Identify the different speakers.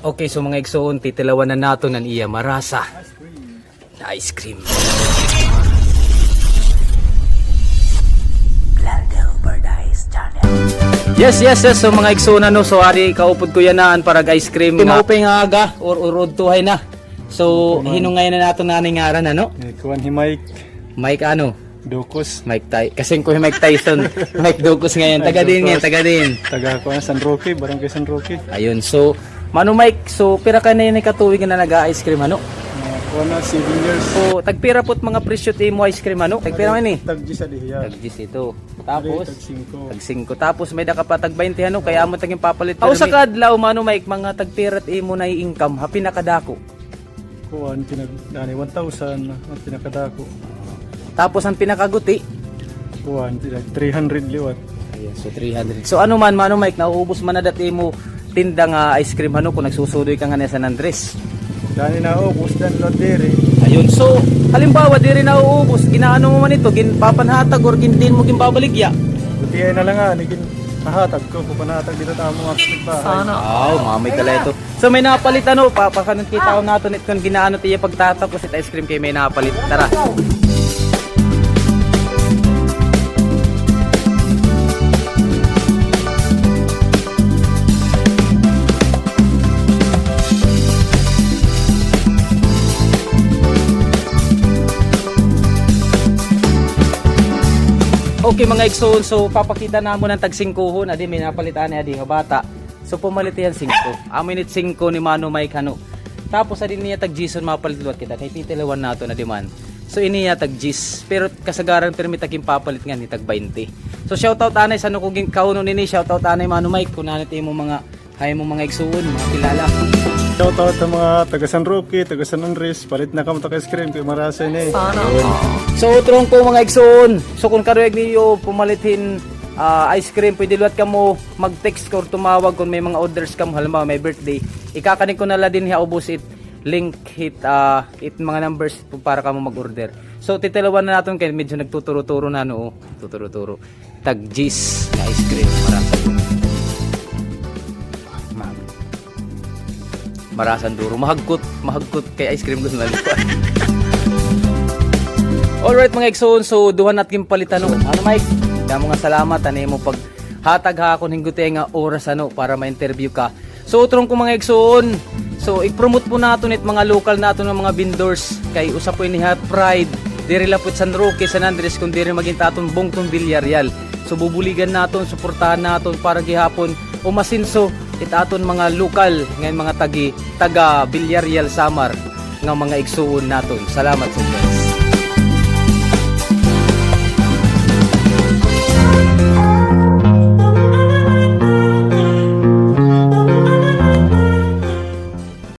Speaker 1: Okay, so mga igsoon, titilawan na nato ng iya marasa na ice cream. Yes. So mga igsoon ano, so ari kaupod ko yanaan para ice cream. Maupay nga aga or urod tuhay na. So hinungay na nato na ngaran ano?
Speaker 2: Kuan hi Mike.
Speaker 1: Mike ano?
Speaker 2: Dukos.
Speaker 1: Mike Tyson. Kasi ko Mike Tyson. Mike Dukos ngayon. Taga din ngayon, taga din.
Speaker 2: Taga ko San Roque, barangay San Roque.
Speaker 1: Ayun, so Mano Mike, so pira ka na yun katuwig na nag-ice cream ano?
Speaker 2: Kuan na 7 years.
Speaker 1: So tagpira pot mga presyo ti mo ice cream ano? Tagpira man ni?
Speaker 2: Tag 10 sa diha.
Speaker 1: Tag 10 ito. Tapos
Speaker 2: Tag 5.
Speaker 1: tag 5. Tapos may daka pa tag 20 ano, kaya mo taging papalit. Aw sa kadlaw Mano Mike, mga tagpira ti mo na income happy na kadako.
Speaker 2: Kuan pinag 1,000 at pinakadako.
Speaker 1: Tapos ang pinakaguti,
Speaker 2: Kuan pinag 300 liwat.
Speaker 1: ayan, so 300. So ano man Mano Mike, nauubos man na dati mo tinda nga ice cream ano kung nagsusudoy ka nga na San Andres.
Speaker 2: Dani na ubos dan lot diri.
Speaker 1: Ayun, so halimbawa di rin nauubos, ginaano mo man ito, ginpapanhatag or gintin mo ginbabaligya.
Speaker 2: Buti ay na lang nga nigin mahatag ko panatag dito ta mo kapitbahay.
Speaker 1: Sana. Mamay kala ito. So may napalit ano, papakanong kita ko nato nit kung ginaano tiya pagtatapos it ice cream kay may napalit. Tara. Okay mga igsoon, so papakita na mo ng tag 5 hon, adi may napalitan ni adi nga bata. So pumalit yan 5. Aminit 5 ni Mano Mike ano. Tapos adi niya tag Jason mapalit luwat kita kay titilawan nato na diman. So iniya tag Jis, pero kasagaran permit taging papalit nga ni tag 20. So shoutout anay sa no kung kauno nini, shoutout anay Mano Mike kun nanit mo mga hay mo mga igsoon, mga kilala.
Speaker 2: Shoutout sa mga taga San Roque, taga San Andres, palit na kamo ta ice cream kay marasa ni.
Speaker 1: So utrong ko mga igsoon, so kung karueg niyo pumalitin ice cream, pwede luwat ka mo mag-text or tumawag kung may mga orders ka mo, halimbawa may birthday, ikakanin ko na la din ha ubos it link hit mga numbers para ka mo mag-order. So titilawan na natin kay medyo nagtuturo-turo na no, tuturo-turo. Tag G's na ice cream marasan duro, mahagkot kay ice cream gusto na lipa. Alright mga igsoon, so duhan natin palitan no. Ano Mike? Damo nga salamat ani mo pag hatag ha kon hinggote nga oras ano para ma-interview ka. So utrong ko mga igsoon, so i-promote po naton it mga local naton ng mga vendors kay usa po ini Hot Pride, diri lapot San Roque, San Andres kun diri maging taton Bongtong Villarreal. So bubuligan naton, suportahan naton para gihapon umasinso it aton mga lokal ngayon mga taga Villarreal Samar nga mga igsuon naton. Salamat sa Diyos.